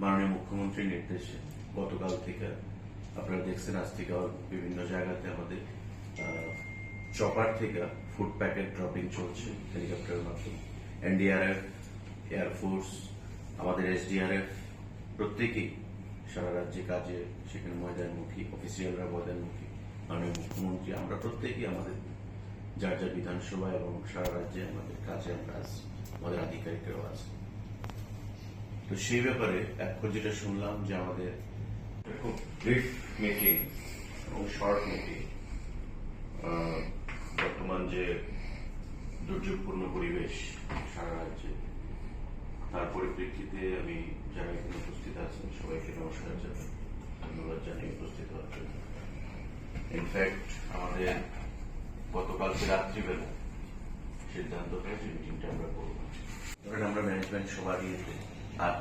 মাননীয় মুখ্যমন্ত্রীর নির্দেশে গতকাল থেকে আপনারা দেখছেন, আজ থেকে বিভিন্ন জায়গাতে আমাদের চপার থেকে ফুড প্যাকেট ড্রপিং চলছে হেলিকপ্টারের মাধ্যমে। এনডিআরএফ, এয়ারফোর্স, আমাদের এসডিআরএফ প্রত্যেকেই সারা রাজ্যে কাজে সেখানে ময়দানমুখী, অফিসিয়ালরা ময়দানমুখী। মাননীয় মুখ্যমন্ত্রী, আমরা প্রত্যেকেই আমাদের যার যার বিধানসভা এবং সারা রাজ্যে আমাদের কাজে আমরা আছি, আমাদের আধিকারিকরাও আছে। তো সেই ব্যাপারে এখন যেটা শুনলাম যে আমাদের খুব ব্রিফ মিটিং এবং শর্ট মিটিং, বর্তমান যে দুর্যোগপূর্ণ পরিবেশ সারা রাজ্যে, তার পরিপ্রেক্ষিতে আমি যারা এখানে উপস্থিত আছেন সবাইকে নমস্কার জানাই, ধন্যবাদ জানাই উপস্থিত হওয়ার জন্য। ইনফ্যাক্ট আমাদের গতকালকে রাত্রিবেলা সিদ্ধান্ত হয়েছে মিটিংটা আমরা করবো। ধরেন আমরা ম্যানেজমেন্ট সভা নিয়েছি,